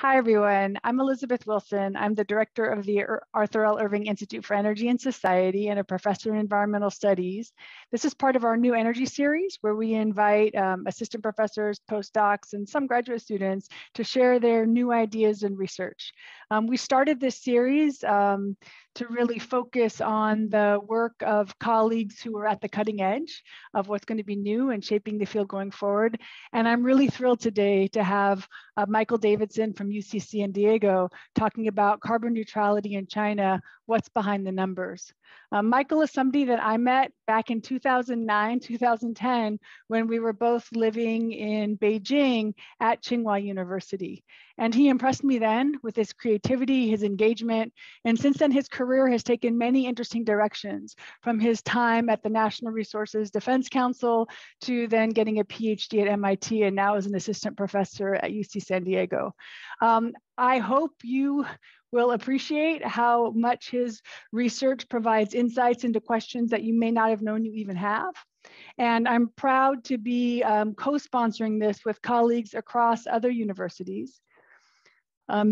Hi, everyone. I'm Elizabeth Wilson. I'm the director of the Arthur L. Irving Institute for Energy and Society and a professor in environmental studies. This is part of our new energy series where we invite assistant professors, postdocs, and some graduate students to share their new ideas and research. We started this series to really focus on the work of colleagues who are at the cutting edge of what's going to be new and shaping the field going forward. And I'm really thrilled today to have Michael Davidson from UC San Diego talking about carbon neutrality in China, what's behind the numbers. Michael is somebody that I met back in 2009, 2010, when we were both living in Beijing at Tsinghua University. And he impressed me then with his creativity, his engagement, and since then his career has taken many interesting directions, from his time at the National Resources Defense Council to then getting a PhD at MIT and now as an assistant professor at UC San Diego. I hope you will appreciate how much his research provides insights into questions that you may not have known you even have. And I'm proud to be co-sponsoring this with colleagues across other universities.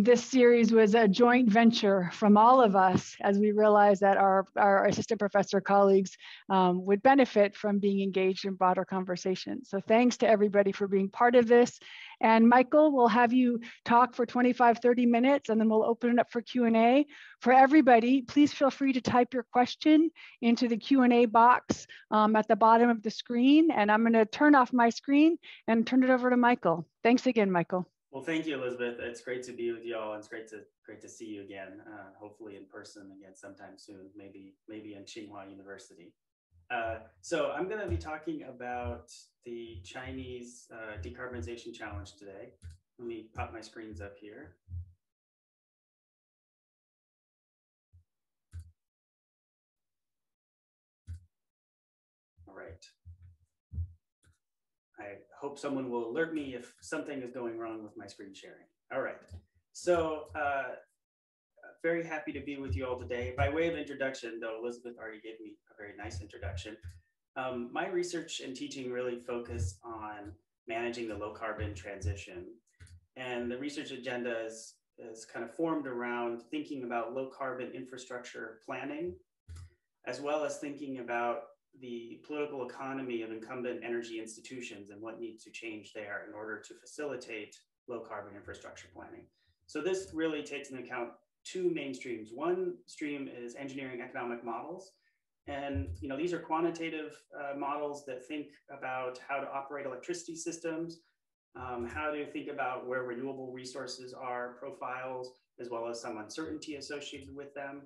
This series was a joint venture from all of us as we realized that our assistant professor colleagues would benefit from being engaged in broader conversation. So thanks to everybody for being part of this. And Michael, we'll have you talk for 25, 30 minutes, and then we'll open it up for Q&A. For everybody, please feel free to type your question into the Q&A box at the bottom of the screen. And I'm gonna turn off my screen and turn it over to Michael. Thanks again, Michael. Well, thank you, Elizabeth. It's great to be with you all. It's great to see you again, hopefully in person again sometime soon, maybe in Tsinghua University. So I'm going to be talking about the Chinese decarbonization challenge today. Let me pop my screens up here. All right. I hope someone will alert me if something is going wrong with my screen sharing. All right, so very happy to be with you all today. By way of introduction, though Elizabeth already gave me a very nice introduction, my research and teaching really focus on managing the low carbon transition. And the research agenda is kind of formed around thinking about low carbon infrastructure planning, as well as thinking about the political economy of incumbent energy institutions and what needs to change there in order to facilitate low carbon infrastructure planning. So this really takes into account two main streams. One stream is engineering economic models. And these are quantitative models that think about how to operate electricity systems, how to think about where renewable resources are profiles, as well as some uncertainty associated with them.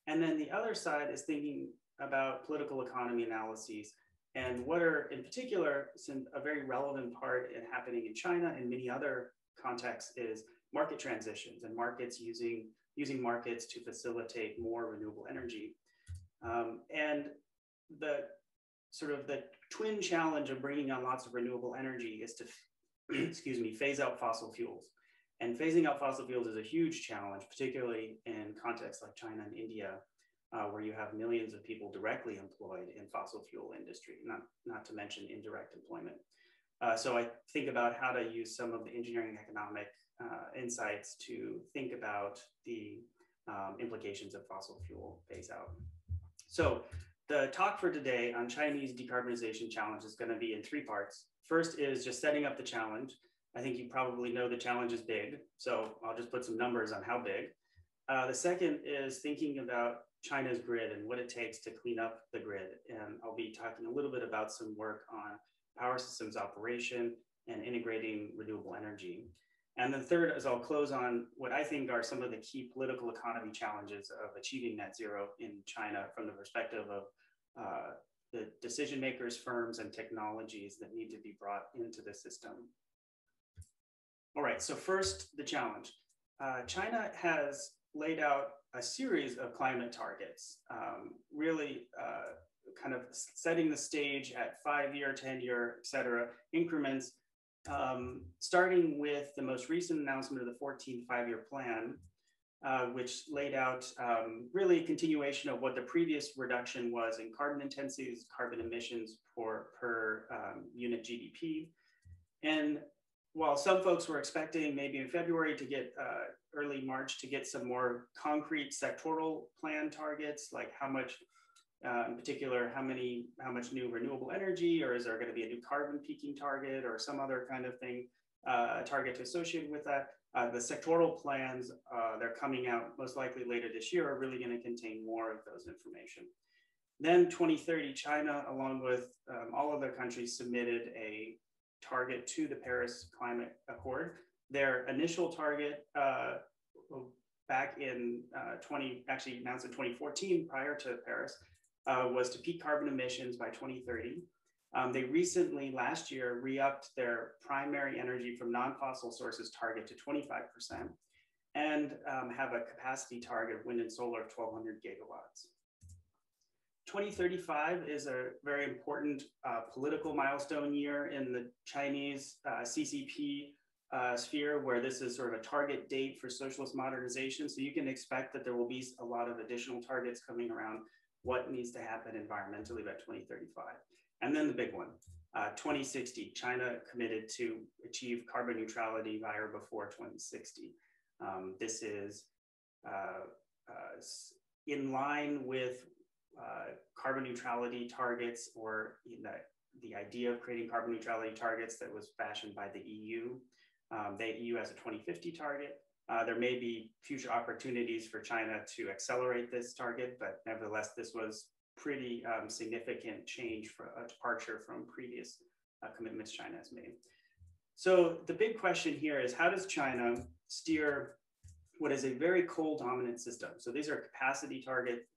And then the other side is thinking about political economy analyses and what are, in particular, a very relevant part in happening in China and many other contexts is market transitions and markets using markets to facilitate more renewable energy. And the twin challenge of bringing on lots of renewable energy is to, excuse me, phase out fossil fuels. And phasing out fossil fuels is a huge challenge, particularly in contexts like China and India, where you have millions of people directly employed in fossil fuel industry, not to mention indirect employment. So I think about how to use some of the engineering economic insights to think about the implications of fossil fuel phase out. So the talk for today on Chinese decarbonization challenge is going to be in three parts. First is just setting up the challenge. I think you probably know the challenge is big, so I'll just put some numbers on how big. The second is thinking about China's grid and what it takes to clean up the grid. And I'll be talking a little bit about some work on power systems operation and integrating renewable energy. And the third is I'll close on what I think are some of the key political economy challenges of achieving net zero in China from the perspective of the decision makers, firms, and technologies that need to be brought into the system. All right, so first, the challenge. China has laid out a series of climate targets, really kind of setting the stage at 5-year, 10-year, et cetera, increments, starting with the most recent announcement of the 14th five-year plan, which laid out really a continuation of what the previous reduction was in carbon intensities, carbon emissions per unit GDP. And while some folks were expecting maybe in February to get early March to get some more concrete sectoral plan targets, like how much, in particular, how much new renewable energy, or is there going to be a new carbon peaking target or some other kind of thing, target associated with that. The sectoral plans, they're coming out most likely later this year, are really going to contain more of those information. Then 2030, China, along with all other countries, submitted a target to the Paris Climate Accord. Their initial target back in actually announced in 2014, prior to Paris, was to peak carbon emissions by 2030. They recently, last year, re-upped their primary energy from non-fossil sources target to 25% and have a capacity target of wind and solar of 1,200 gigawatts. 2035 is a very important political milestone year in the Chinese CCP sphere, where this is sort of a target date for socialist modernization. So you can expect that there will be a lot of additional targets coming around what needs to happen environmentally by 2035. And then the big one, 2060, China committed to achieve carbon neutrality by or before 2060. This is in line with carbon neutrality targets, or the idea of creating carbon neutrality targets that was fashioned by the EU. The EU has a 2050 target. There may be future opportunities for China to accelerate this target, but nevertheless, this was pretty significant change for a departure from previous commitments China has made. So the big question here is, how does China steer what is a very coal dominant system? So these are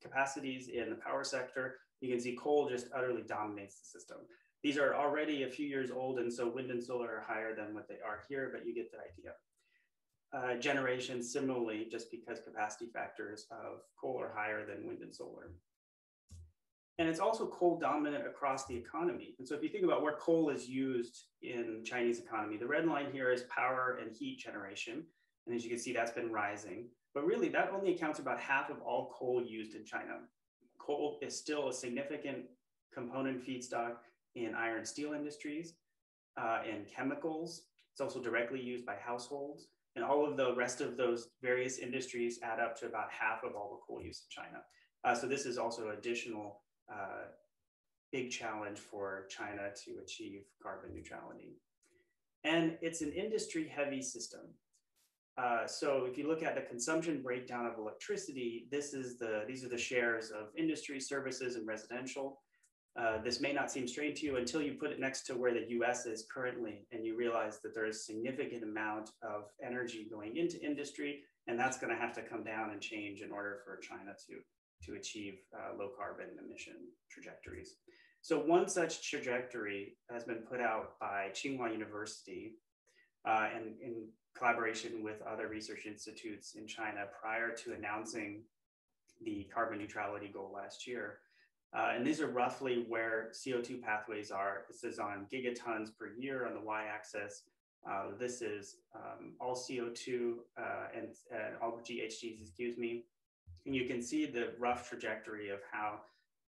capacities in the power sector. You can see coal just utterly dominates the system. These are already a few years old, and so wind and solar are higher than what they are here, but you get the idea. Generation, similarly, just because capacity factors of coal are higher than wind and solar. And it's also coal dominant across the economy. And so if you think about where coal is used in Chinese economy, the red line here is power and heat generation. And as you can see, that's been rising. But really, that only accounts for about half of all coal used in China. Coal is still a significant component feedstock in iron and steel industries, in chemicals. It's also directly used by households. And all of the rest of those various industries add up to about half of all the coal use in China. So this is also additional big challenge for China to achieve carbon neutrality. And it's an industry-heavy system. So if you look at the consumption breakdown of electricity, these are the shares of industry, services, and residential. This may not seem strange to you until you put it next to where the US is currently, and you realize that there is a significant amount of energy going into industry, and that's going to have to come down and change in order for China to achieve low carbon emission trajectories. So one such trajectory has been put out by Tsinghua University and in collaboration with other research institutes in China prior to announcing the carbon neutrality goal last year. And these are roughly where CO2 pathways are. This is on gigatons per year on the y-axis. This is all CO2 and all GHGs, excuse me. And you can see the rough trajectory of how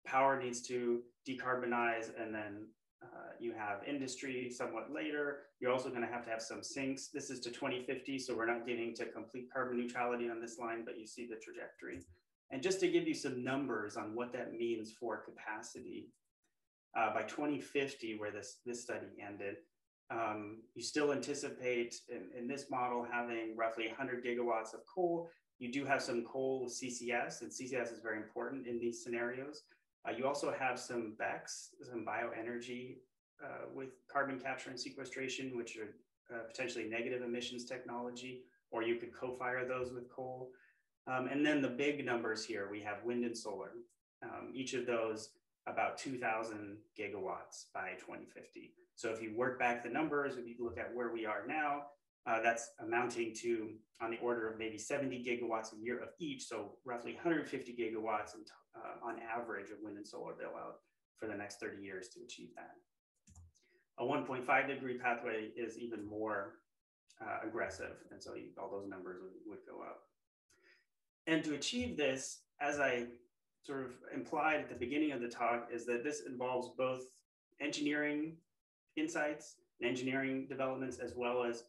power needs to decarbonize, and then you have industry somewhat later. You're also going to have some sinks. This is to 2050, so we're not getting to complete carbon neutrality on this line, but you see the trajectory. And just to give you some numbers on what that means for capacity, by 2050, where this study ended, you still anticipate in this model having roughly 100 gigawatts of coal. You do have some coal with CCS, and CCS is very important in these scenarios. You also have some BECCS, some bioenergy with carbon capture and sequestration, which are potentially negative emissions technology, or you could co-fire those with coal. And then the big numbers here, we have wind and solar. Each of those about 2,000 gigawatts by 2050. So if you work back the numbers, if you look at where we are now, that's amounting to on the order of maybe 70 gigawatts a year of each. So roughly 150 gigawatts on average of wind and solar build-out for the next 30 years to achieve that. A 1.5 degree pathway is even more aggressive. And so all those numbers would go up. And to achieve this, as I sort of implied at the beginning of the talk, is that this involves both engineering insights and engineering developments, as well as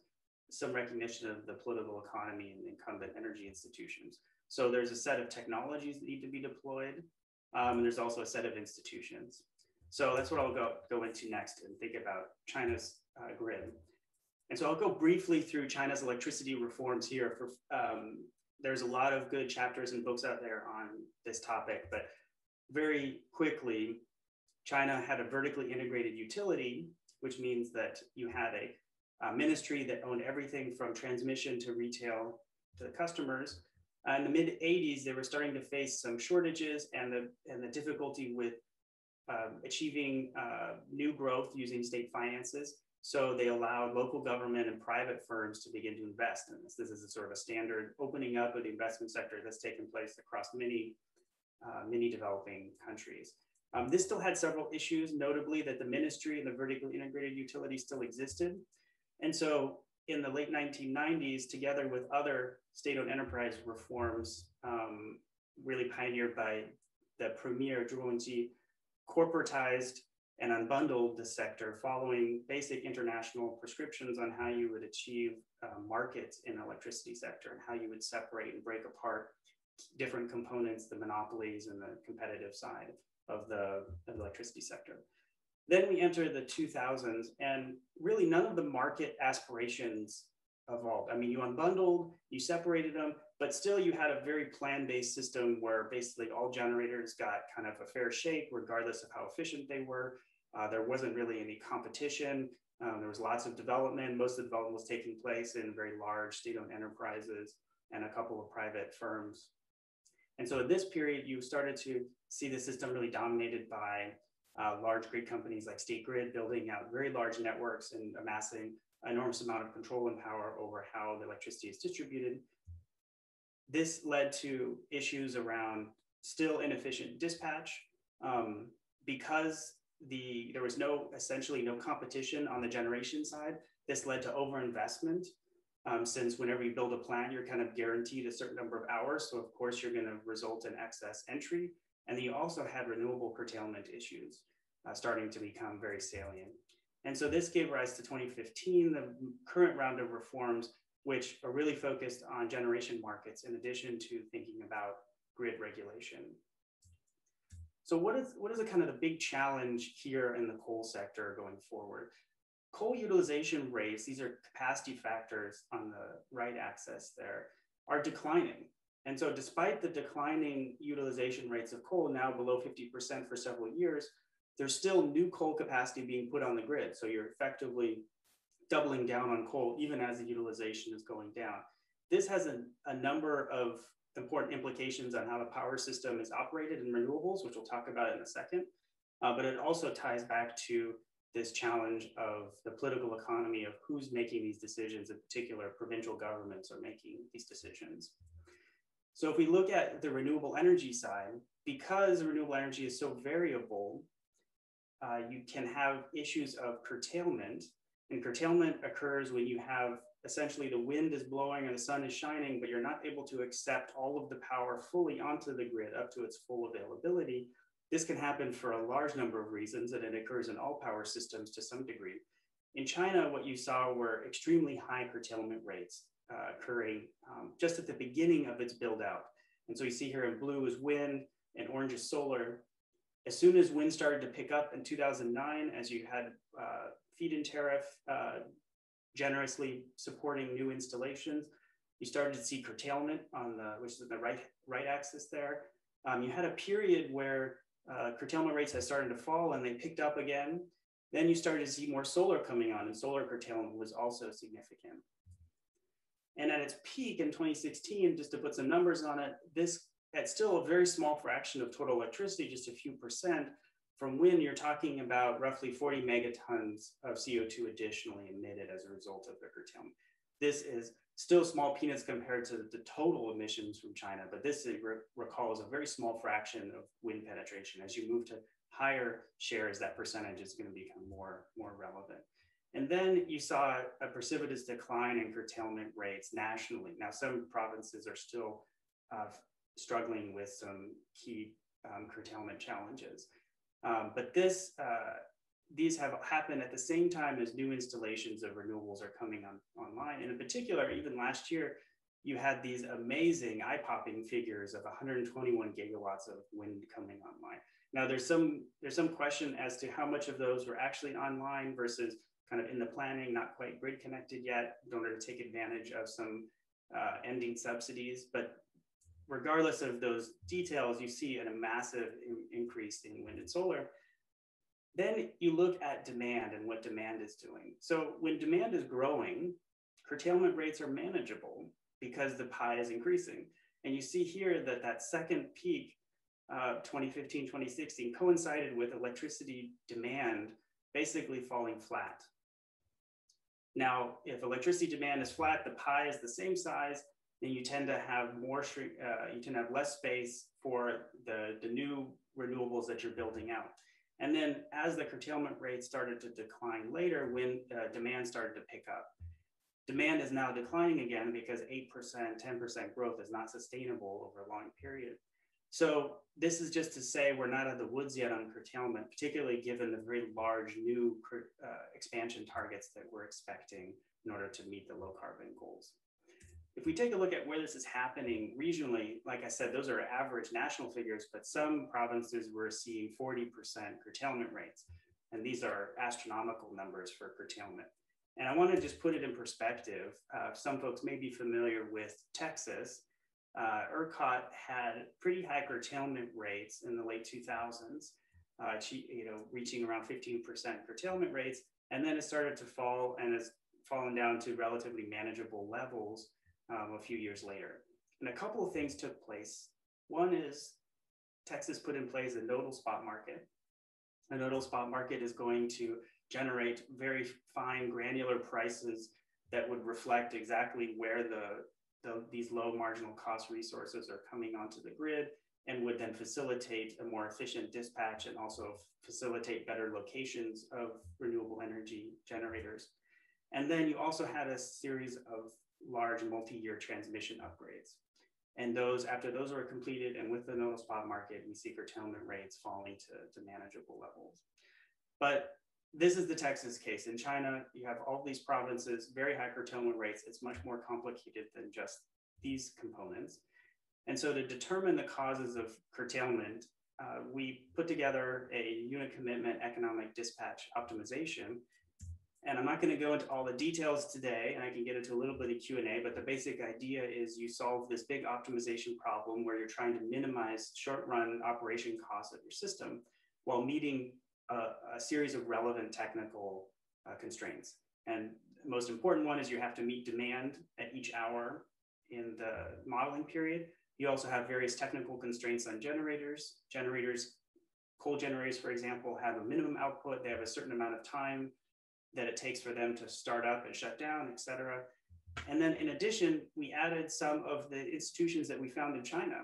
some recognition of the political economy and incumbent energy institutions. So there's a set of technologies that need to be deployed, and there's also a set of institutions. So that's what I'll go into next and think about China's grid. And so I'll go briefly through China's electricity reforms here. There's a lot of good chapters and books out there on this topic, but very quickly, China had a vertically integrated utility, which means that you had a ministry that owned everything from transmission to retail to the customers. In the mid 80s, they were starting to face some shortages and the difficulty with achieving new growth using state finances. So they allowed local government and private firms to begin to invest in this. This is a sort of a standard opening up of the investment sector that's taken place across many developing countries. This still had several issues, notably that the ministry and the vertically integrated utility still existed. And so in the late 1990s, together with other state-owned enterprise reforms, really pioneered by the premier Zhu Rongji, corporatized and unbundled the sector following basic international prescriptions on how you would achieve markets in the electricity sector and how you would separate and break apart different components, the monopolies and the competitive side of the electricity sector. Then we enter the 2000s, and really none of the market aspirations evolved. I mean, you unbundled, you separated them, but still you had a very plan-based system where basically all generators got kind of a fair shake, regardless of how efficient they were. There wasn't really any competition. There was lots of development. Most of the development was taking place in very large state-owned enterprises and a couple of private firms. And so in this period, you started to see the system really dominated by large grid companies like State Grid, building out very large networks and amassing an enormous amount of control and power over how the electricity is distributed. This led to issues around still inefficient dispatch because there was essentially no competition on the generation side. This led to overinvestment. Since whenever you build a plant, you're kind of guaranteed a certain number of hours. So of course, you're going to result in excess entry. And then you also had renewable curtailment issues starting to become very salient. And so this gave rise to 2015, the current round of reforms, which are really focused on generation markets in addition to thinking about grid regulation. So what is a kind of the big challenge here in the coal sector going forward? Coal utilization rates, these are capacity factors on the right axis there, are declining. And so despite the declining utilization rates of coal, now below 50% for several years, there's still new coal capacity being put on the grid. So you're effectively doubling down on coal even as the utilization is going down. This has a number of important implications on how the power system is operated in renewables, which we'll talk about in a second. But it also ties back to this challenge of the political economy of who's making these decisions. In particular, provincial governments are making these decisions. So if we look at the renewable energy side, because renewable energy is so variable, you can have issues of curtailment. And curtailment occurs when you have essentially the wind is blowing and the sun is shining, but you're not able to accept all of the power fully onto the grid up to its full availability. This can happen for a large number of reasons, and it occurs in all power systems to some degree. In China, what you saw were extremely high curtailment rates occurring just at the beginning of its build out. And so you see here in blue is wind and orange is solar. As soon as wind started to pick up in 2009, as you had feed-in tariff generously supporting new installations, you started to see curtailment on which is the right axis there. You had a period where curtailment rates had started to fall and they picked up again. Then you started to see more solar coming on, and solar curtailment was also significant. And at its peak in 2016, just to put some numbers on it, this at still a very small fraction of total electricity, just a few percent. From wind, you're talking about roughly 40 megatons of CO2 additionally emitted as a result of the curtailment. This is still small peanuts compared to the total emissions from China, but this recalls a very small fraction of wind penetration. As you move to higher shares, that percentage is going to become more relevant. And then you saw a precipitous decline in curtailment rates nationally. Now, some provinces are still struggling with some key curtailment challenges. But this these have happened at the same time as new installations of renewables are coming online. And in particular, even last year, you had these amazing eye-popping figures of 121 gigawatts of wind coming online. Now, there's some question as to how much of those were actually online versus kind of in the planning, not quite grid connected yet, in order to take advantage of some ending subsidies. But regardless of those details, you see a massive increase in wind and solar. Then you look at demand and what demand is doing. So when demand is growing, curtailment rates are manageable because the pie is increasing. And you see here that that second peak, 2015, 2016, coincided with electricity demand basically falling flat. Now, if electricity demand is flat, the pie is the same size, then you tend to have you tend to have less space for the new renewables that you're building out. And then as the curtailment rate started to decline later, when demand started to pick up, demand is now declining again because 8%, 10% growth is not sustainable over a long period. So this is just to say we're not out of the woods yet on curtailment, particularly given the very large new expansion targets that we're expecting in order to meet the low carbon goals. If we take a look at where this is happening regionally, like I said, those are average national figures, but some provinces were seeing 40% curtailment rates. And these are astronomical numbers for curtailment. And I want to just put it in perspective. Some folks may be familiar with Texas. ERCOT had pretty high curtailment rates in the late 2000s, reaching around 15% curtailment rates. And then it started to fall and has fallen down to relatively manageable levels a few years later. And a couple of things took place. One is Texas put in place a nodal spot market. A nodal spot market is going to generate very fine granular prices that would reflect exactly where these low marginal cost resources are coming onto the grid, and would then facilitate a more efficient dispatch and also facilitate better locations of renewable energy generators. And then you also had a series of large multi-year transmission upgrades. And after those were completed, and with the nodal spot market, we see curtailment rates falling to manageable levels. But this is the Texas case. In China, you have all these provinces, very high curtailment rates. It's much more complicated than just these components. And so to determine the causes of curtailment, we put together a unit commitment economic dispatch optimization. And I'm not going to go into all the details today, and I can get into a little bit of Q&A, but the basic idea is you solve this big optimization problem where you're trying to minimize short-run operation costs of your system while meeting a series of relevant technical constraints. And the most important one is you have to meet demand at each hour in the modeling period. You also have various technical constraints on generators. Coal generators, for example, have a minimum output. They have a certain amount of time that it takes for them to start up and shut down, et cetera. And then in addition, we added some of the institutions that we found in China,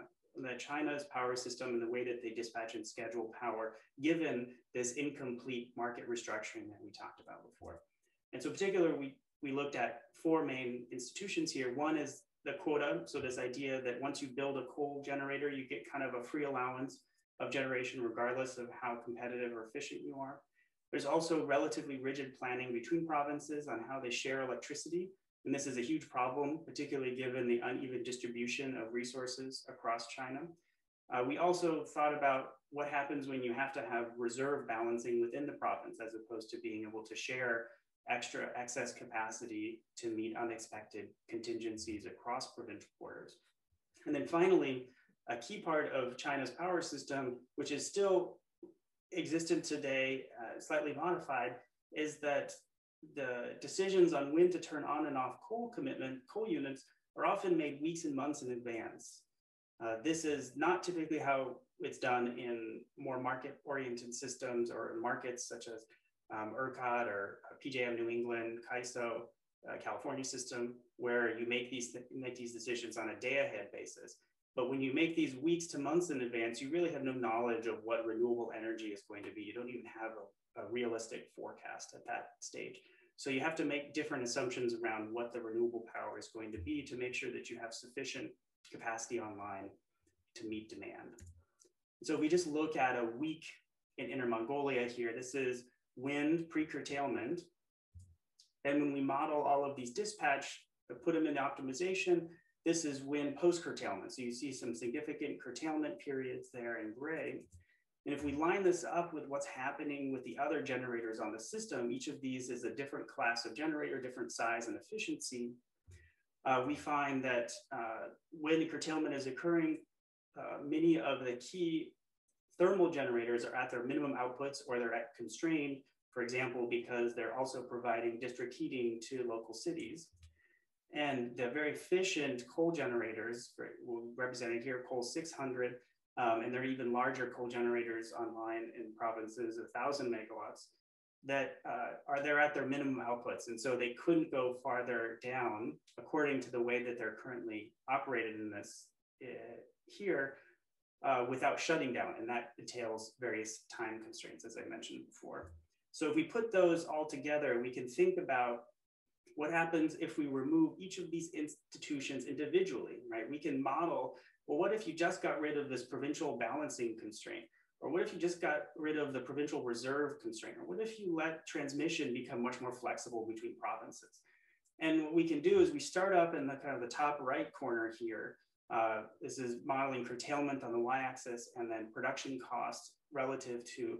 China's power system and the way that they dispatch and schedule power, given this incomplete market restructuring that we talked about before. And so particularly, we looked at four main institutions here. One is the quota. So this idea that once you build a coal generator, you get kind of a free allowance of generation, regardless of how competitive or efficient you are. There's also relatively rigid planning between provinces on how they share electricity. And this is a huge problem, particularly given the uneven distribution of resources across China. We also thought about what happens when you have to have reserve balancing within the province, as opposed to being able to share extra excess capacity to meet unexpected contingencies across provincial borders. And then finally, a key part of China's power system, which is still existent today, slightly modified, is that the decisions on when to turn on and off coal units are often made weeks and months in advance. This is not typically how it's done in more market-oriented systems or markets such as ERCOT or PJM New England, CAISO, California system, where you make these decisions on a day-ahead basis. But when you make these weeks to months in advance, you really have no knowledge of what renewable energy is going to be. You don't even have a realistic forecast at that stage. So you have to make different assumptions around what the renewable power is going to be to make sure that you have sufficient capacity online to meet demand. So if we just look at a week in Inner Mongolia here, this is wind pre-curtailment. And when we model all of these dispatch, put them in optimization, this is wind post-curtailment. So you see some significant curtailment periods there in gray. And if we line this up with what's happening with the other generators on the system, each of these is a different class of generator, different size and efficiency. We find that when the curtailment is occurring, many of the key thermal generators are at their minimum outputs or they're at constrained, for example, because they're also providing district heating to local cities. And the very efficient coal generators, represented here, coal 600, and there are even larger coal generators online in provinces, 1,000 megawatts, that are there at their minimum outputs. And so they couldn't go farther down according to the way that they're currently operated in this here without shutting down. And that entails various time constraints, as I mentioned before. So if we put those all together, we can think about what happens if we remove each of these institutions individually, right? We can model, well, what if you just got rid of this provincial balancing constraint? Or what if you just got rid of the provincial reserve constraint? Or what if you let transmission become much more flexible between provinces? And what we can do is we start up in the kind of the top right corner here. This is modeling curtailment on the y-axis and then production cost relative to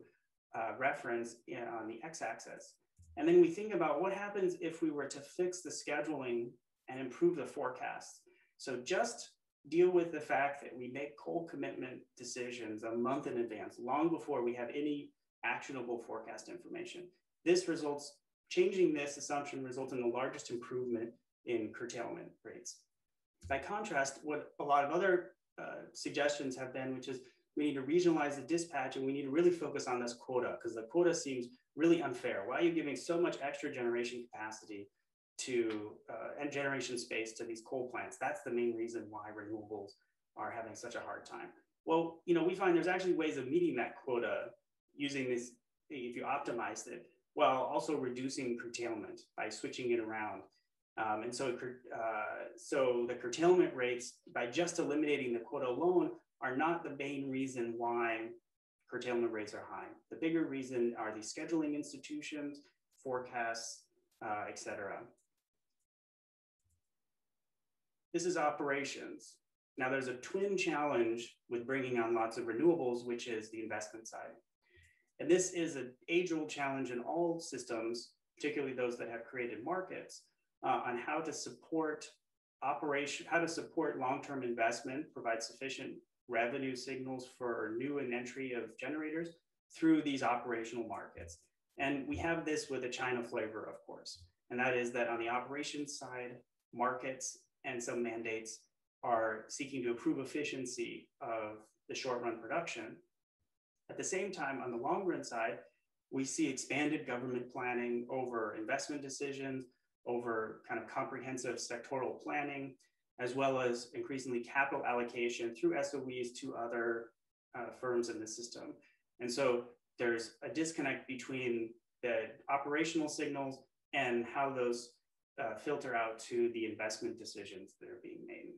reference on the x-axis. And then we think about what happens if we were to fix the scheduling and improve the forecasts. So just deal with the fact that we make coal commitment decisions a month in advance, long before we have any actionable forecast information. This results, changing this assumption results in the largest improvement in curtailment rates. By contrast, what a lot of other suggestions have been, which is we need to regionalize the dispatch and we need to really focus on this quota, because the quota seems really unfair. Why are you giving so much extra generation capacity to and generation space to these coal plants? That's the main reason why renewables are having such a hard time. Well, you know, we find there's actually ways of meeting that quota using this, if you optimize it, while also reducing curtailment by switching it around. And so the curtailment rates, by just eliminating the quota alone, are not the main reason why curtailment rates are high. The bigger reason are the scheduling institutions, forecasts, et cetera. This is operations. Now there's a twin challenge with bringing on lots of renewables, which is the investment side. And this is an age-old challenge in all systems, particularly those that have created markets, on how to support long-term investment, provide sufficient revenue signals for new and entry of generators through these operational markets. And we have this with a China flavor, of course. And that is that on the operations side, markets and some mandates are seeking to improve efficiency of the short run production. At the same time, on the long run side, we see expanded government planning over investment decisions, over kind of comprehensive sectoral planning, as well as increasingly capital allocation through SOEs to other firms in the system. And so there's a disconnect between the operational signals and how those filter out to the investment decisions that are being made.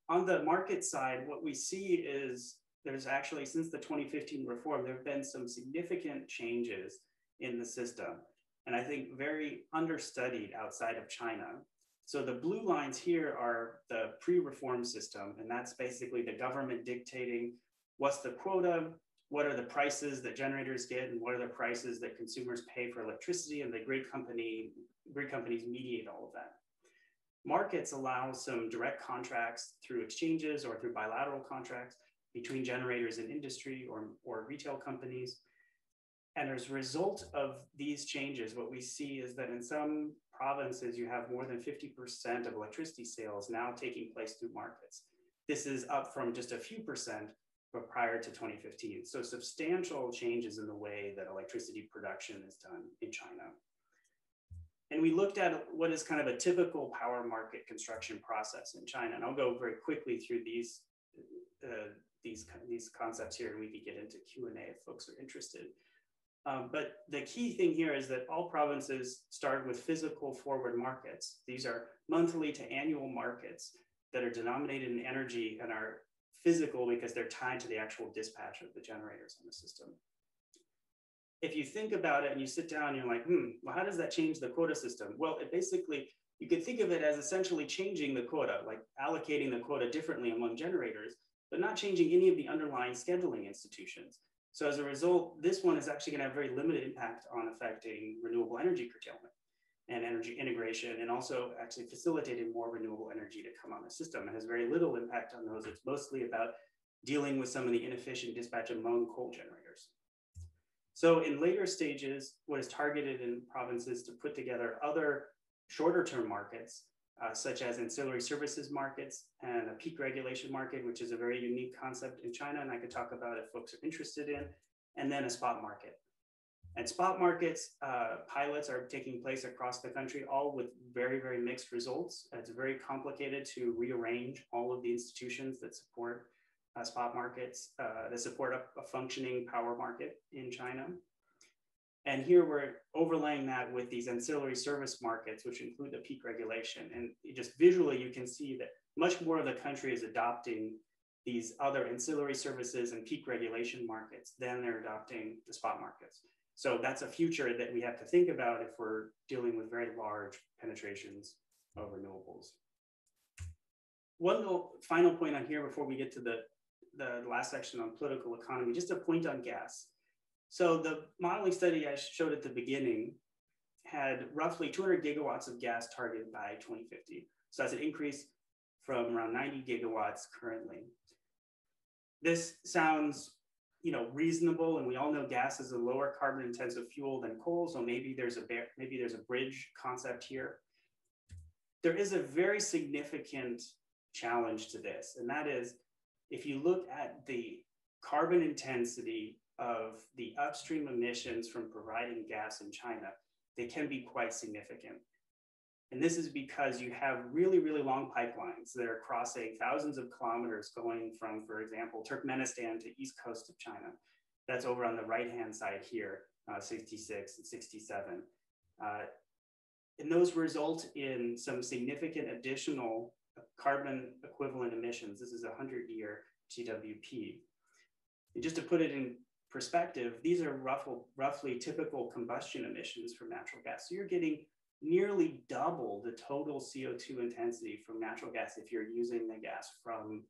On the market side, what we see is there's actually, since the 2015 reform, there have been some significant changes in the system. And I think very understudied outside of China. So the blue lines here are the pre-reform system, and that's basically the government dictating what's the quota, what are the prices that generators get, and what are the prices that consumers pay for electricity, and the grid companies mediate all of that. Markets allow some direct contracts through exchanges or through bilateral contracts between generators and industry or retail companies. And as a result of these changes, what we see is that in some provinces, you have more than 50% of electricity sales now taking place through markets. This is up from just a few percent prior to 2015. So substantial changes in the way that electricity production is done in China. And we looked at what is kind of a typical power market construction process in China. And I'll go very quickly through these concepts here, and we can get into Q&A if folks are interested. But the key thing here is that all provinces start with physical forward markets. These are monthly to annual markets that are denominated in energy and are physical because they're tied to the actual dispatch of the generators on the system. if you think about it and you sit down, you're like, well, how does that change the quota system? Well, it basically, you could think of it as essentially changing the quota, like allocating the quota differently among generators, but not changing any of the underlying scheduling institutions. So as a result, this one is actually going to have very limited impact on affecting renewable energy curtailment and energy integration, and also actually facilitating more renewable energy to come on the system. It has very little impact on those. It's mostly about dealing with some of the inefficient dispatch among coal generators. So in later stages, what is targeted in provinces to put together other shorter term markets, such as ancillary services markets and a peak regulation market, which is a very unique concept in China, and I could talk about if folks are interested in, and then a spot market. And spot markets, pilots are taking place across the country, all with very, very mixed results. It's very complicated to rearrange all of the institutions that support spot markets, that support a functioning power market in China. And here we're overlaying that with these ancillary service markets, which include the peak regulation. And just visually, you can see that much more of the country is adopting these other ancillary services and peak regulation markets than they're adopting the spot markets. So that's a future that we have to think about if we're dealing with very large penetrations of renewables. One final point on here before we get to the last section on political economy, just a point on gas. So the modeling study I showed at the beginning had roughly 200 gigawatts of gas targeted by 2050. So that's an increase from around 90 gigawatts currently. This sounds, reasonable, and we all know gas is a lower carbon intensive fuel than coal, so maybe there's a bridge concept here. There is a very significant challenge to this, and that is if you look at the carbon intensity of the upstream emissions from providing gas in China, they can be quite significant. And this is because you have really, really long pipelines that are crossing thousands of kilometers going from, for example, Turkmenistan to east coast of China. That's over on the right-hand side here, 66 and 67. And those result in some significant additional carbon equivalent emissions. This is a 100-year GWP. And just to put it in perspective, these are roughly typical combustion emissions from natural gas. So you're getting nearly double the total CO2 intensity from natural gas if you're using the gas from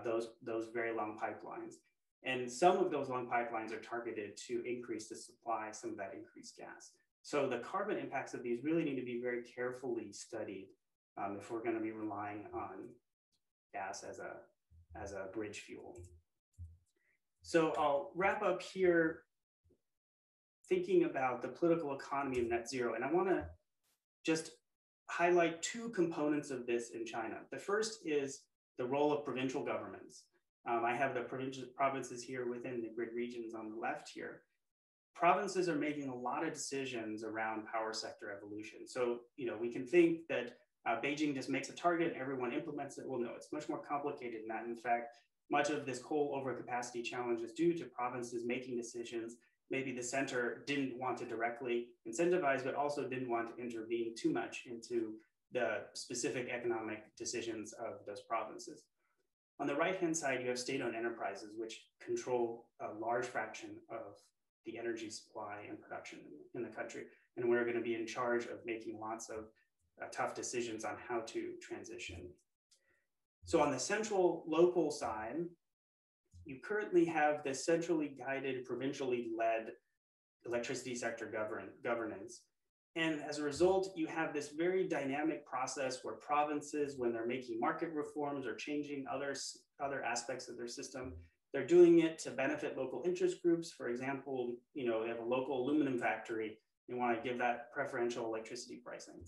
those very long pipelines. And some of those long pipelines are targeted to increase the supply, some of that increased gas. So the carbon impacts of these really need to be very carefully studied if we're going to be relying on gas as a bridge fuel. So I'll wrap up here thinking about the political economy of net zero. And I want to just highlight two components of this in China. The first is the role of provincial governments. I have the provinces here within the grid regions on the left here. Provinces are making a lot of decisions around power sector evolution. So, we can think that Beijing just makes a target and everyone implements it. Well, no, it's much more complicated than that. In fact, much of this coal overcapacity challenge is due to provinces making decisions. Maybe the center didn't want to directly incentivize, but also didn't want to intervene too much into the specific economic decisions of those provinces. On the right-hand side, you have state-owned enterprises, which control a large fraction of the energy supply and production in the country. And we're going to be in charge of making lots of tough decisions on how to transition. So on the central local side, you currently have this centrally guided, provincially led electricity sector governance. And as a result, you have this very dynamic process where provinces, when they're making market reforms or changing other aspects of their system, they're doing it to benefit local interest groups. For example, they have a local aluminum factory. They want to give that preferential electricity pricing.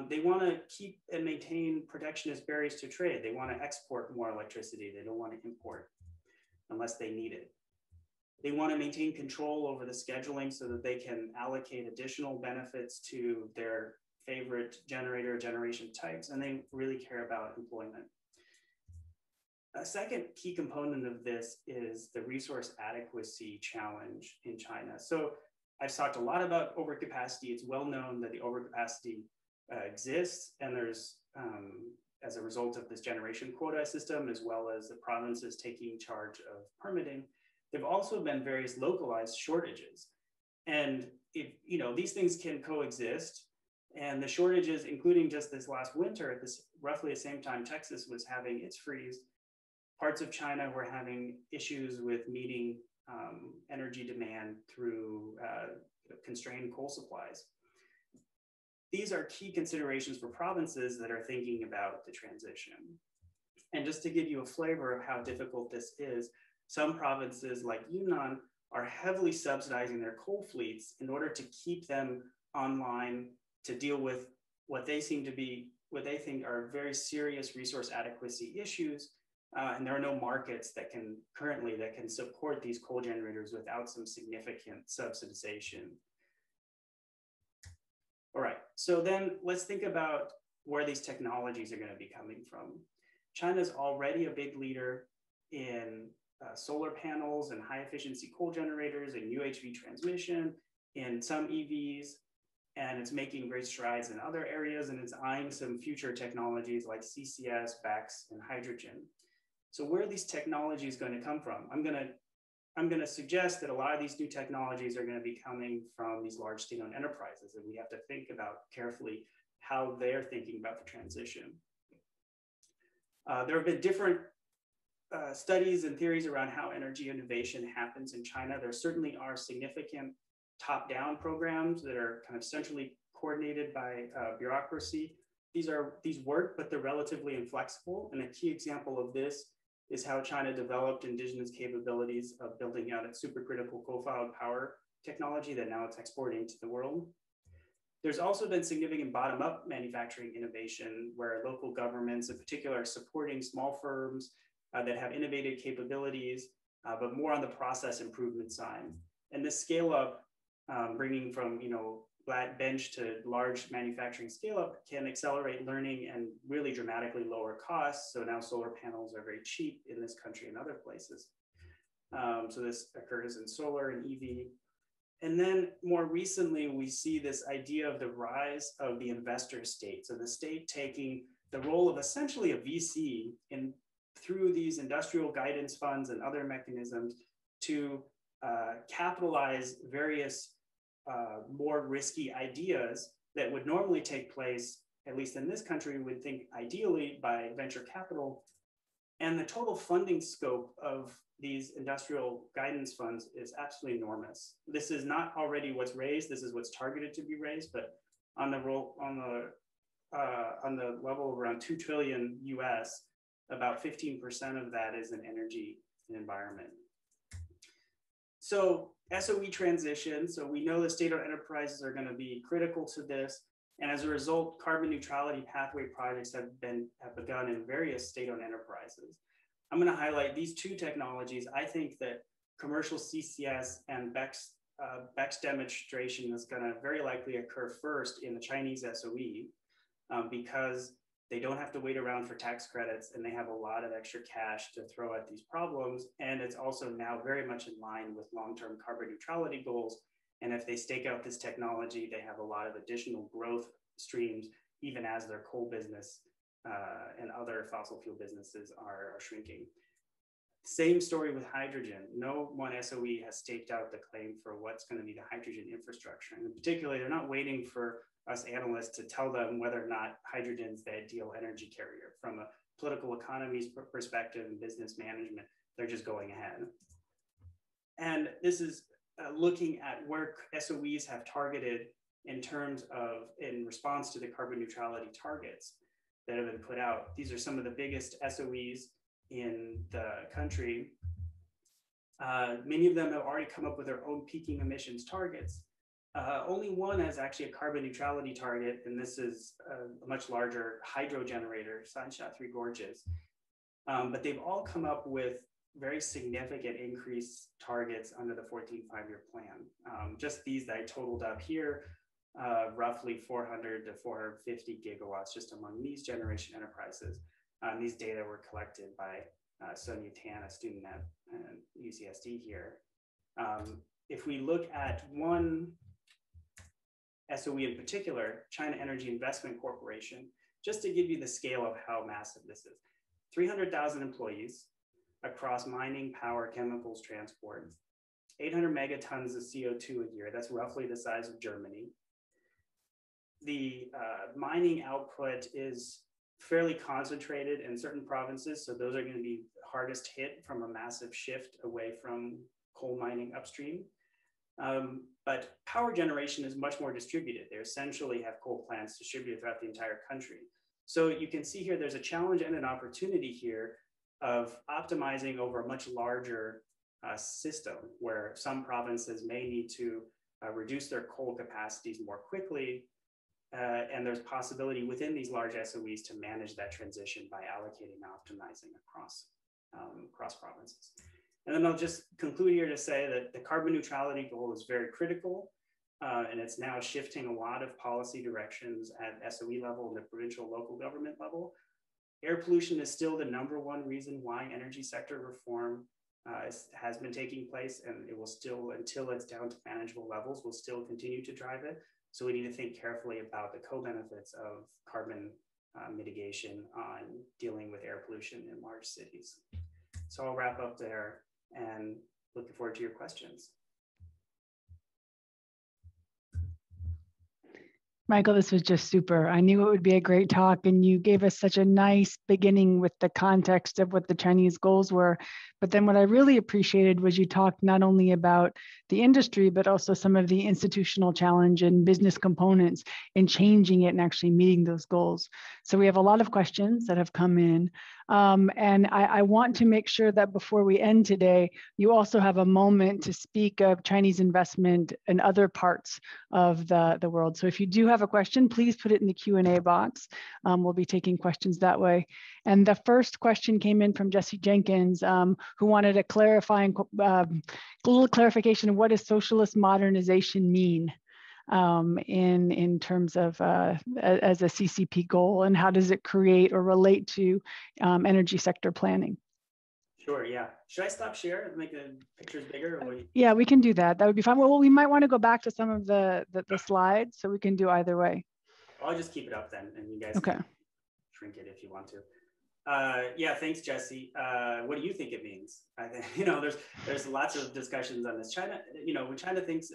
They want to keep and maintain protectionist barriers to trade. They want to export more electricity. They don't want to import unless they need it. They want to maintain control over the scheduling so that they can allocate additional benefits to their favorite generation types, and they really care about employment. A second key component of this is the resource adequacy challenge in China. So I've talked a lot about overcapacity. It's well known that the overcapacity exists, and there's, as a result of this generation quota system, as well as the provinces taking charge of permitting, there have also been various localized shortages. And if, these things can coexist, and the shortages, including just this last winter, at this roughly the same time Texas was having its freeze, parts of China were having issues with meeting energy demand through constrained coal supplies. These are key considerations for provinces that are thinking about the transition. And just to give you a flavor of how difficult this is, some provinces like Yunnan are heavily subsidizing their coal fleets in order to keep them online to deal with what they think are very serious resource adequacy issues. And there are no markets that can support these coal generators without some significant subsidization. All right, so then let's think about where these technologies are going to be coming from. China's already a big leader in solar panels and high efficiency coal generators and UHV transmission in some EVs, and it's making great strides in other areas, and it's eyeing some future technologies like CCS, BECCS, and hydrogen. So where are these technologies going to come from? I'm going to suggest that a lot of these new technologies are going to be coming from these large state-owned enterprises, and we have to think about carefully how they're thinking about the transition. There have been different studies and theories around how energy innovation happens in China. There certainly are significant top-down programs that are kind of centrally coordinated by bureaucracy. These work, but they're relatively inflexible. And a key example of this is how China developed indigenous capabilities of building out its supercritical coal-fired power technology that now it's exporting to the world. There's also been significant bottom-up manufacturing innovation where local governments in particular are supporting small firms that have innovative capabilities, but more on the process improvement side. And this scale-up, bringing from flat bench to large manufacturing scale-up, can accelerate learning and really dramatically lower costs. So now solar panels are very cheap in this country and other places. So this occurs in solar and EV. And then more recently, we see this idea of the rise of the investor state. So the state taking the role of essentially a VC through these industrial guidance funds and other mechanisms to capitalize various more risky ideas that would normally take place, at least in this country, we would think ideally by venture capital. And the total funding scope of these industrial guidance funds is absolutely enormous. This is not already what's raised. This is what's targeted to be raised, but on the level of around 2 trillion US, about 15% of that is in energy and environment. So SOE transition. So we know the state-owned enterprises are going to be critical to this. And as a result, carbon neutrality pathway projects have begun in various state-owned enterprises. I'm going to highlight these two technologies. I think that commercial CCS and BECCS demonstration is going to very likely occur first in the Chinese SOE because they don't have to wait around for tax credits and they have a lot of extra cash to throw at these problems. And it's also now very much in line with long-term carbon neutrality goals. And if they stake out this technology, they have a lot of additional growth streams, even as their coal business and other fossil fuel businesses are shrinking. Same story with hydrogen. No one SOE has staked out the claim for what's going to be the hydrogen infrastructure. And in particular, they're not waiting for us analysts to tell them whether or not hydrogen is the ideal energy carrier. From a political economy's perspective and business management, they're just going ahead. And this is looking at where SOEs have targeted in response to the carbon neutrality targets that have been put out. These are some of the biggest SOEs in the country. Many of them have already come up with their own peaking emissions targets. Only one has actually a carbon neutrality target, and this is a much larger hydro generator, Sansha Three Gorges. But they've all come up with very significant increase targets under the 14 5-year plan. Just these that I totaled up here, roughly 400 to 450 gigawatts just among these generation enterprises. These data were collected by Sonia Tan, a student at UCSD here. If we look at one SOE in particular, China Energy Investment Corporation, just to give you the scale of how massive this is, 300,000 employees across mining, power, chemicals, transport. 800 megatons of CO2 a year. That's roughly the size of Germany. The mining output is fairly concentrated in certain provinces. So those are going to be hardest hit from a massive shift away from coal mining upstream. But power generation is much more distributed. They essentially have coal plants distributed throughout the entire country. So you can see here, there's a challenge and an opportunity here of optimizing over a much larger system, where some provinces may need to reduce their coal capacities more quickly. And there's possibility within these large SOEs to manage that transition by allocating and optimizing across provinces. And then I'll just conclude here to say that the carbon neutrality goal is very critical, and it's now shifting a lot of policy directions at SOE level and the provincial local government level. Air pollution is still the #1 reason why energy sector reform has been taking place, and it will still, until it's down to manageable levels, will still continue to drive it. So we need to think carefully about the co-benefits of carbon mitigation on dealing with air pollution in large cities. So I'll wrap up there and looking forward to your questions. Michael, this was just super. I knew it would be a great talk, and you gave us such a nice beginning with the context of what the Chinese goals were. But then what I really appreciated was you talked not only about the industry, but also some of the institutional challenge and business components in changing it and actually meeting those goals. So we have a lot of questions that have come in. And I want to make sure that before we end today, you also have a moment to speak of Chinese investment in other parts of the world. So if you do have a question, please put it in the Q&A box. We'll be taking questions that way. And the first question came in from Jesse Jenkins, who wanted a little clarification of what does socialist modernization mean in terms of as a CCP goal, and how does it create or relate to energy sector planning? Sure, yeah. Should I stop share and make the pictures bigger? Or yeah, we can do that. That would be fine. Well, we might want to go back to some of the slides, so we can do either way. I'll just keep it up then, and you guys can shrink it if you want to. Yeah, thanks, Jesse. What do you think it means? I think, there's lots of discussions on this. China, when China thinks,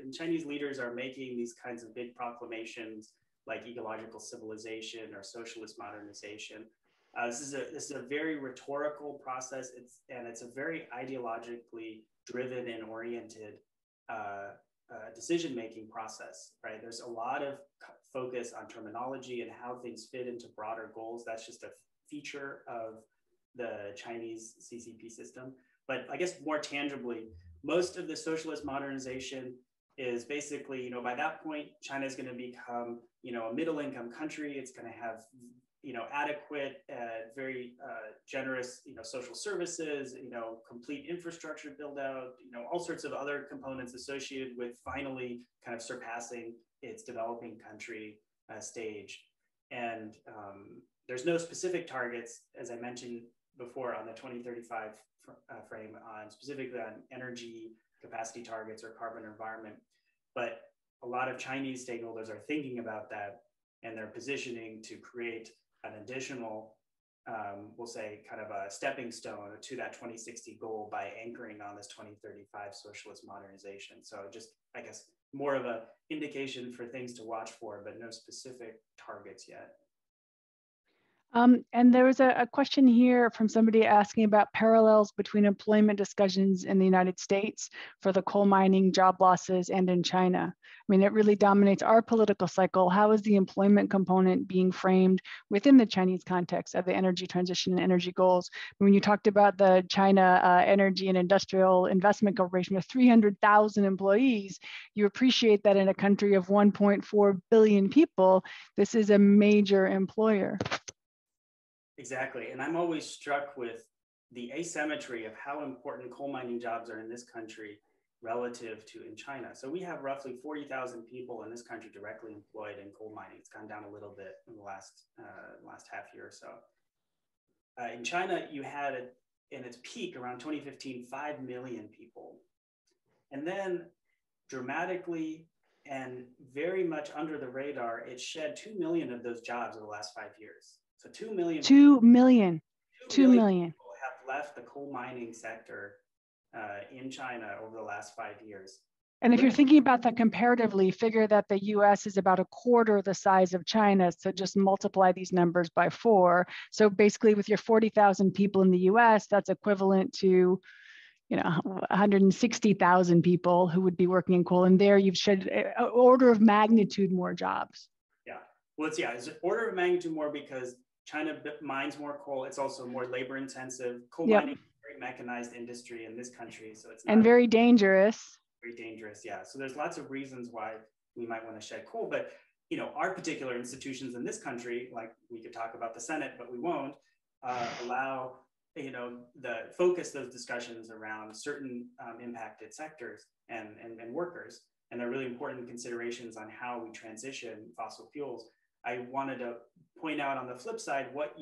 and Chinese leaders are making these kinds of big proclamations like ecological civilization or socialist modernization. This is a very rhetorical process. It's a very ideologically driven and oriented decision-making process, right? There's a lot of focus on terminology and how things fit into broader goals. That's just a feature of the Chinese CCP system. But I guess more tangibly, most of the socialist modernization is basically, by that point, China is going to become, a middle-income country. It's going to have, adequate, very generous, social services, complete infrastructure build out, all sorts of other components associated with finally kind of surpassing its developing country stage. And there's no specific targets, as I mentioned before, on the 2035 frame, specifically on energy capacity targets or carbon environment. But a lot of Chinese stakeholders are thinking about that, and they're positioning to create an additional, we'll say, kind of a stepping stone to that 2060 goal by anchoring on this 2035 socialist modernization. So just, I guess, more of an indication for things to watch for, but no specific targets yet. And there was a question here from somebody asking about parallels between employment discussions in the United States for the coal mining job losses and in China. I mean, it really dominates our political cycle. How is the employment component being framed within the Chinese context of the energy transition and energy goals? When you talked about the China Energy and Industrial Investment Corporation with 300,000 employees, you appreciate that in a country of 1.4 billion people, this is a major employer. Exactly. And I'm always struck with the asymmetry of how important coal mining jobs are in this country relative to in China. So we have roughly 40,000 people in this country directly employed in coal mining. It's gone down a little bit in the last half year or so. In China, you had, in its peak around 2015, 5 million people. And then dramatically and very much under the radar, it shed 2 million of those jobs in the last 5 years. So 2 million. 2 million. 2 million people have left the coal mining sector in China over the last 5 years. And if you're thinking about that comparatively, figure that the US is about a quarter the size of China. So just multiply these numbers by 4. So basically with your 40,000 people in the US, that's equivalent to 160,000 people who would be working in coal. And there you've shed an order of magnitude more jobs. Yeah, well, it's an order of magnitude more because China mines more coal. It's also more labor intensive. Coal mining is a very mechanized industry in this country. So it's not, and very dangerous. Very dangerous, yeah. So there's lots of reasons why we might want to shed coal, but our particular institutions in this country, like we could talk about the Senate, but we won't, allow the focus those discussions around certain impacted sectors and workers, and they're really important considerations on how we transition fossil fuels. I wanted to point out on the flip side what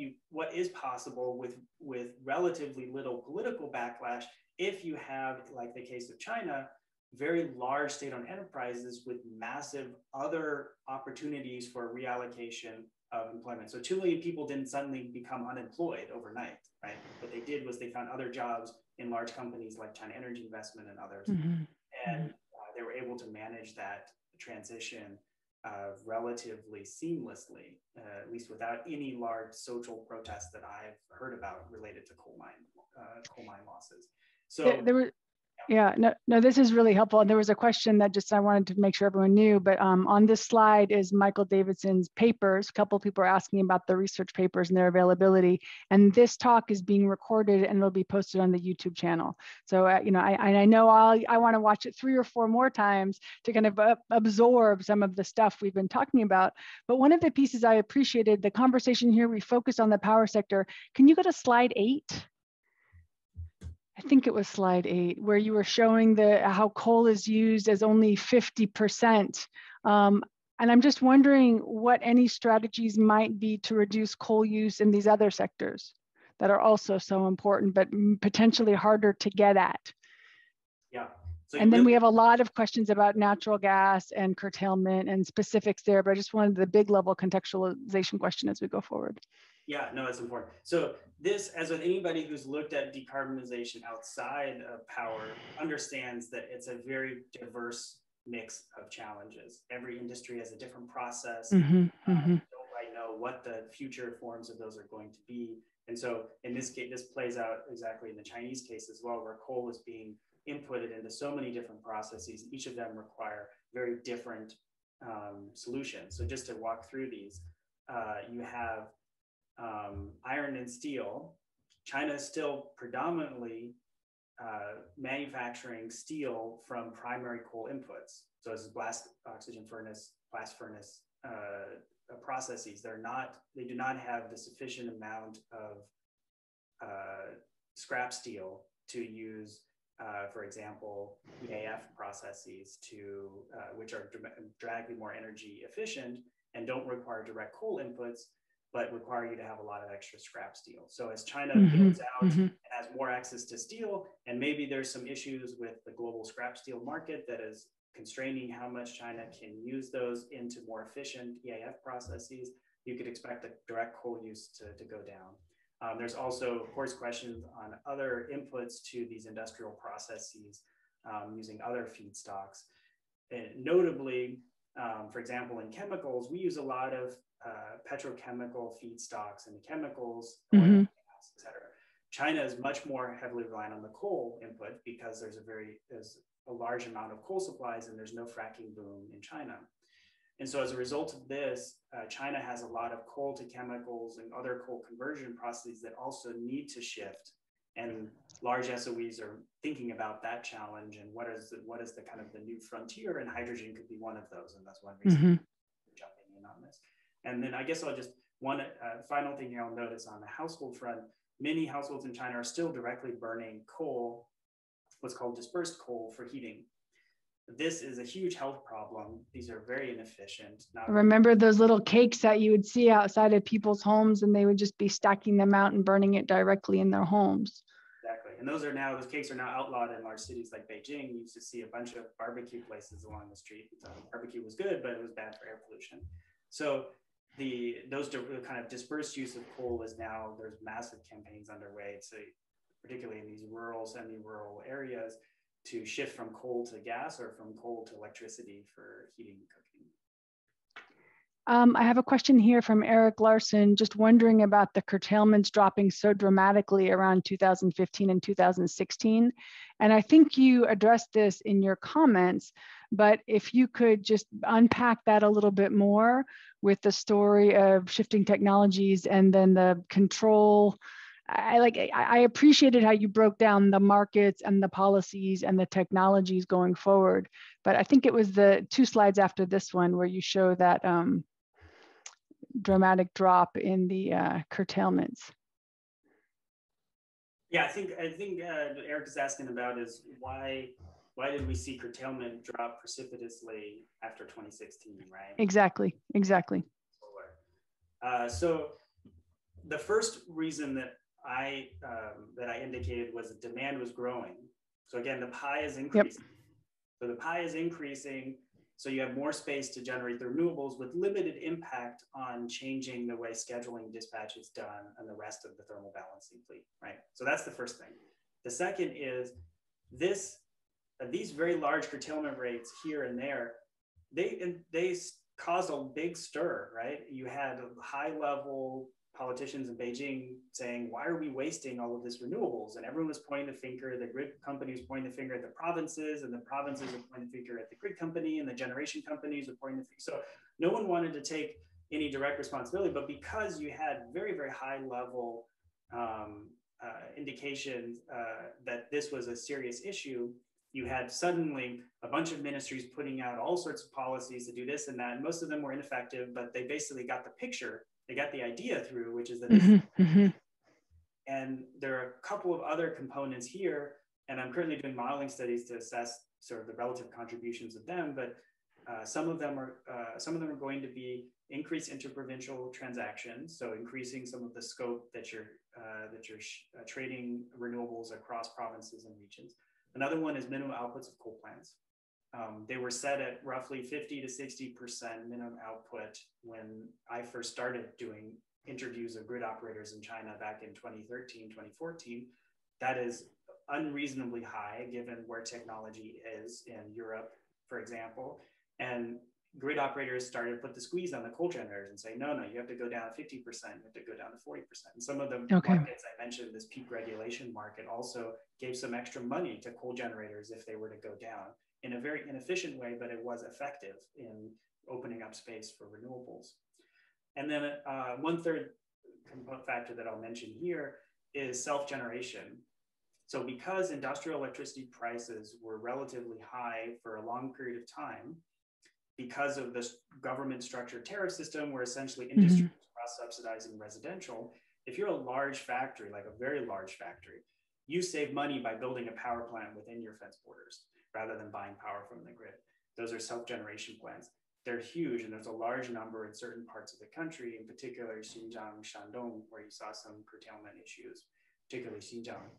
is possible with relatively little political backlash if you have, like the case of China, very large state-owned enterprises with massive other opportunities for reallocation of employment. So 2 million people didn't suddenly become unemployed overnight, right? What they did was they found other jobs in large companies like China Energy Investment and others. And they were able to manage that transition relatively seamlessly, at least without any large social protests that I've heard about related to coal mine losses. So there were, no, this is really helpful. And there was a question that I wanted to make sure everyone knew, but on this slide is Michael Davidson's papers. A couple of people are asking about the research papers and their availability. And this talk is being recorded and it'll be posted on the YouTube channel. So, I know I want to watch it 3 or 4 more times to kind of absorb some of the stuff we've been talking about. But one of the pieces I appreciated, the conversation here, we focused on the power sector. Can you go to slide 8? I think it was slide 8, where you were showing how coal is used as only 50%. And I'm just wondering what any strategies might be to reduce coal use in these other sectors that are also so important, but potentially harder to get at. Yeah. So and then we have a lot of questions about natural gas and curtailment and specifics there, but I just wanted the big level contextualization question as we go forward. Yeah, no, it's important. So this, as with anybody who's looked at decarbonization outside of power, understands that it's a very diverse mix of challenges. Every industry has a different process. Don't quite know what the future forms of those are going to be. And so in this case, this plays out exactly in the Chinese case as well, where coal is being inputted into so many different processes. Each of them require very different solutions. So just to walk through these, you have iron and steel. China is still predominantly manufacturing steel from primary coal inputs. So as blast oxygen furnace, blast furnace processes, they do not have the sufficient amount of scrap steel to use, for example, EAF processes which are dramatically more energy efficient and don't require direct coal inputs, but require you to have a lot of extra scrap steel. So as China builds out and has more access to steel, and maybe there's some issues with the global scrap steel market that is constraining how much China can use those into more efficient EAF processes, you could expect the direct coal use to go down. There's also, of course, questions on other inputs to these industrial processes using other feedstocks. And notably, for example, in chemicals, we use a lot of petrochemical feedstocks and chemicals, oil, gas, et cetera. China is much more heavily reliant on the coal input because there's a large amount of coal supplies and there's no fracking boom in China. And so as a result of this, China has a lot of coal to chemicals and other coal conversion processes that also need to shift. And large SOEs are thinking about that challenge and what is the kind of the new frontier, and hydrogen could be one of those. And that's one reason we're jumping in on this. And then I guess one final thing here I'll notice on the household front, many households in China are still directly burning coal, what's called dispersed coal, for heating. This is a huge health problem. These are very inefficient. I remember those little cakes that you would see outside of people's homes, and they would just be stacking them out and burning it directly in their homes. Exactly. And those cakes are now outlawed in large cities like Beijing. You used to see a bunch of barbecue places along the street. So barbecue was good, but it was bad for air pollution. So those kind of dispersed use of coal is now, there's massive campaigns underway to particularly in these rural, semi-rural areas, to shift from coal to gas or from coal to electricity for heating and cooking. I have a question here from Eric Larson, just wondering about the curtailments dropping so dramatically around 2015 and 2016. And I think you addressed this in your comments, but if you could just unpack that a little bit more with the story of shifting technologies and then the control. I appreciated how you broke down the markets and the policies and the technologies going forward, but I think it was the 2 slides after this one where you show that dramatic drop in the curtailments. Yeah, I think what Eric is asking about is why did we see curtailment drop precipitously after 2016, right? Exactly. So the first reason that I indicated was that demand was growing. So again, the pie is increasing. Yep. So the pie is increasing. So you have more space to generate the renewables with limited impact on changing the way scheduling dispatch is done and the rest of the thermal balancing fleet, right? So that's the first thing. The second is these very large curtailment rates here and there, they caused a big stir, right? You had high-level politicians in Beijing saying, why are we wasting all of this renewables? And everyone was pointing the finger, the grid companies pointing the finger at the provinces, and the provinces were pointing the finger at the grid company, and the generation companies were pointing the finger. So no one wanted to take any direct responsibility, but because you had very, very high level indications that this was a serious issue, you had suddenly a bunch of ministries putting out all sorts of policies to do this and that, and most of them were ineffective, but they basically got the picture. They got the idea through, which is that and there are a couple of other components here, and I'm currently doing modeling studies to assess sort of the relative contributions of them, but some of them are going to be increased interprovincial transactions, so increasing some of the scope that you're trading renewables across provinces and regions. Another one is minimum outputs of coal plants. They were set at roughly 50 to 60% minimum output when I first started doing interviews of grid operators in China back in 2013, 2014. That is unreasonably high given where technology is in Europe, for example. And grid operators started to put the squeeze on the coal generators and say, no, you have to go down 50%, you have to go down to 40%. And some of the markets I mentioned, this peak regulation market, also gave some extra money to coal generators if they were to go down in a very inefficient way, but it was effective in opening up space for renewables. And then one third factor that I'll mention here is self-generation. So because industrial electricity prices were relatively high for a long period of time, because of this government structured tariff system where essentially industry was cross-subsidizing residential, if you're a large factory, like a very large factory, you save money by building a power plant within your fence borders rather than buying power from the grid. Those are self-generation plants. They're huge, and there's a large number in certain parts of the country, in particular Xinjiang, Shandong, where you saw some curtailment issues, particularly Xinjiang.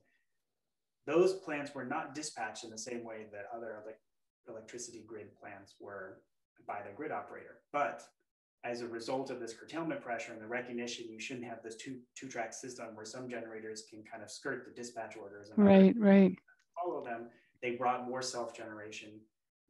Those plants were not dispatched in the same way that other electricity grid plants were by the grid operator. But as a result of this curtailment pressure and the recognition you shouldn't have this two-track system where some generators can kind of skirt the dispatch orders and follow them, they brought more self-generation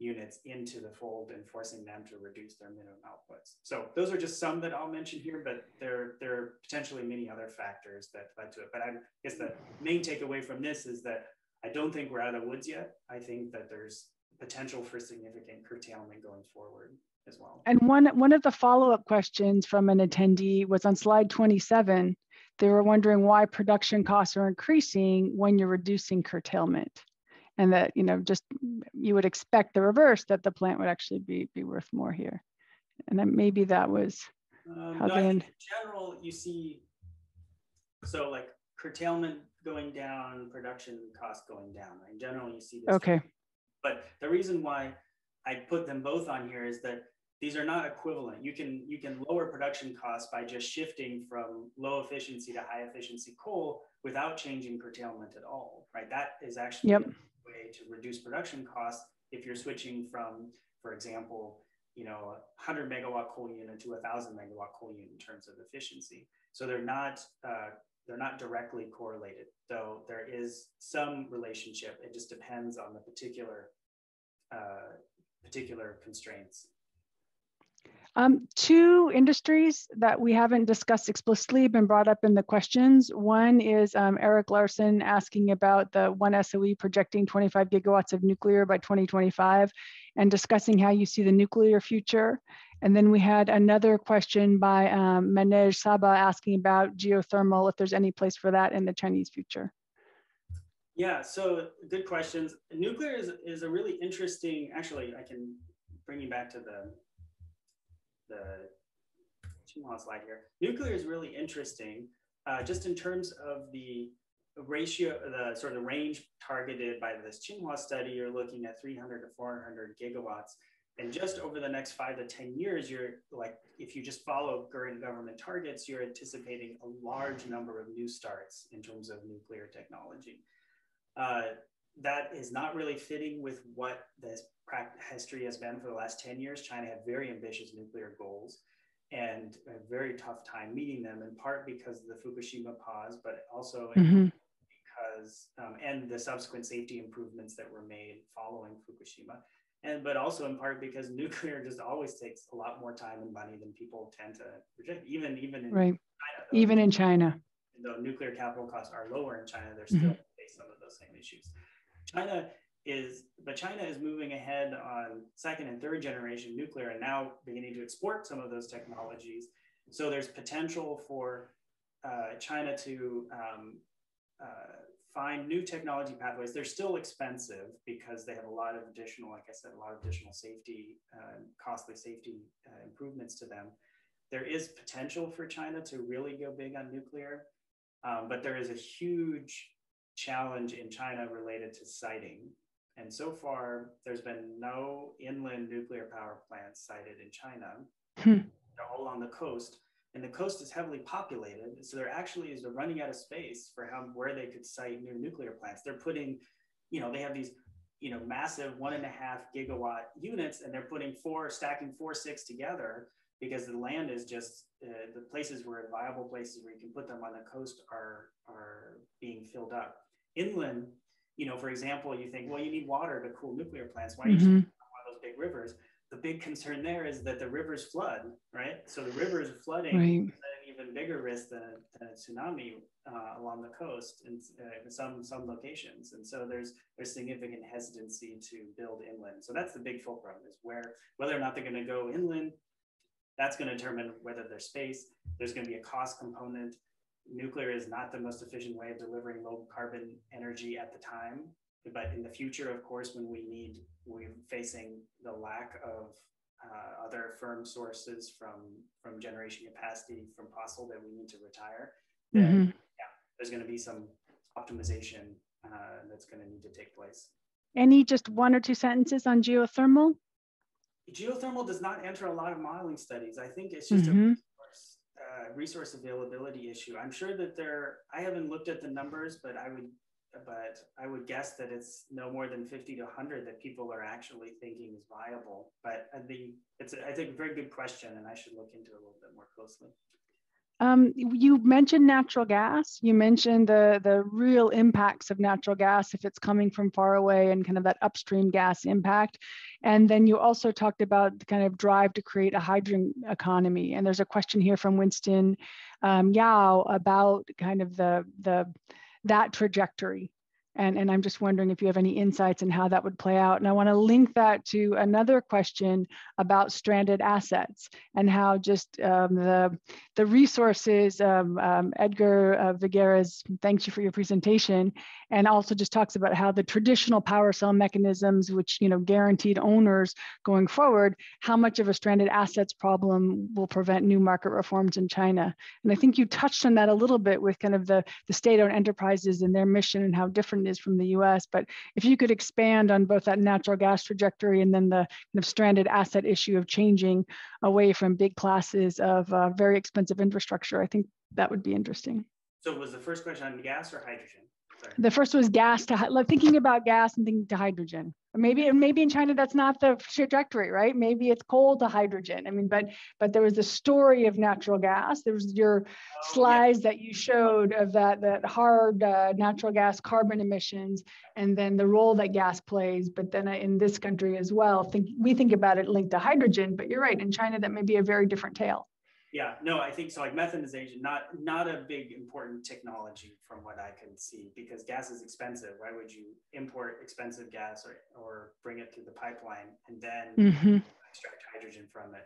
units into the fold and forcing them to reduce their minimum outputs. So those are just some that I'll mention here, but there are potentially many other factors that led to it. But I guess the main takeaway from this is that I don't think we're out of the woods yet. I think that there's potential for significant curtailment going forward as well. And one of the follow-up questions from an attendee was on slide 27. They were wondering why production costs are increasing when you're reducing curtailment. And that, just you would expect the reverse, that the plant would actually be worth more here. And then maybe that was how they in general, you see, so like curtailment going down, production costs going down. In general, you see this. Okay. But the reason why I put them both on here is that these are not equivalent. You can lower production costs by just shifting from low efficiency to high efficiency coal without changing curtailment at all, right? That is actually a way to reduce production costs if you're switching from, for example, 100 megawatt coal unit to 1,000 megawatt coal unit in terms of efficiency. So they're not they're not directly correlated, though there is some relationship. It just depends on the particular constraints. Two industries that we haven't discussed explicitly have been brought up in the questions. One is Eric Larson asking about the one SOE projecting 25 gigawatts of nuclear by 2025 and discussing how you see the nuclear future. And then we had another question by Manej Saba asking about geothermal, if there's any place for that in the Chinese future. Yeah, so good questions. Nuclear is a really interesting, actually, I can bring you back to the Tsinghua slide here. Nuclear is really interesting, just in terms of the ratio, the sort of range targeted by this Tsinghua study. You're looking at 300 to 400 gigawatts. And just over the next 5 to 10 years, you're like, if you just follow current government targets, you're anticipating a large number of new starts in terms of nuclear technology. That is not really fitting with what this history has been for the last 10 years. China had very ambitious nuclear goals and a very tough time meeting them, in part because of the Fukushima pause, but also because, and the subsequent safety improvements that were made following Fukushima. But also in part because nuclear just always takes a lot more time and money than people tend to project, even in China. Even in China. Though nuclear capital costs are lower in China, they're still face some of those same issues. China is moving ahead on second and third generation nuclear and now beginning to export some of those technologies. So there's potential for China to find new technology pathways. They're still expensive because they have a lot of additional, like I said, a lot of additional safety, costly safety improvements to them. There is potential for China to really go big on nuclear, but there is a huge challenge in China related to siting. And so far, there's been no inland nuclear power plants sited in China. They're all on the coast. And the coast is heavily populated, so there actually is running out of space for where they could site new nuclear plants. They're putting, they have these, massive 1.5 gigawatt units, and they're stacking 4, 6 together because the land is just the places where viable places where you can put them on the coast are being filled up. Inland, for example, you think, well, you need water to cool nuclear plants. Why are you one of those big rivers? The big concern there is that the rivers flood, right? So the rivers flooding is an even bigger risk than a tsunami along the coast in some locations. And so there's significant hesitancy to build inland. So that's the big fulcrum, is whether or not they're going to go inland. That's going to determine whether there's space. There's going to be a cost component. Nuclear is not the most efficient way of delivering low carbon energy at the time. But in the future, of course, when we're facing the lack of other firm sources from generation capacity from fossil that we need to retire, then there's going to be some optimization that's going to need to take place. Any just 1 or 2 sentences on geothermal? Geothermal does not enter a lot of modeling studies. I think it's just a resource availability issue. I'm sure that I haven't looked at the numbers, but I would guess that it's no more than 50 to 100 that people are actually thinking is viable. But I think it's a very good question, and I should look into it a little bit more closely. You mentioned natural gas. You mentioned the real impacts of natural gas if it's coming from far away and kind of that upstream gas impact. And then you also talked about the kind of drive to create a hydrogen economy. And there's a question here from Winston Yao about kind of that trajectory. And I'm just wondering if you have any insights on how that would play out. And I want to link that to another question about stranded assets and how just the resources, Edgar Vigueras, thanks you for your presentation, and also just talks about how the traditional power cell mechanisms, which guaranteed owners going forward, how much of a stranded assets problem will prevent new market reforms in China. And I think you touched on that a little bit with kind of the state-owned enterprises and their mission and how different it is from the US. But if you could expand on both that natural gas trajectory and then the kind of stranded asset issue of changing away from big classes of very expensive infrastructure, I think that would be interesting. So was the first question on gas or hydrogen? Sorry. The first was gas to, like, thinking about gas and thinking to hydrogen. Maybe in China, that's not the trajectory, right? Maybe it's coal to hydrogen. I mean, but there was the story of natural gas. There was your slides that you showed of that hard natural gas carbon emissions, and then the role that gas plays. But then in this country as well, we think about it linked to hydrogen, but you're right, in China, that may be a very different tale. Yeah, no, I think so. Like methanization, not a big important technology from what I can see, because gas is expensive. Why would you import expensive gas or bring it through the pipeline and then extract hydrogen from it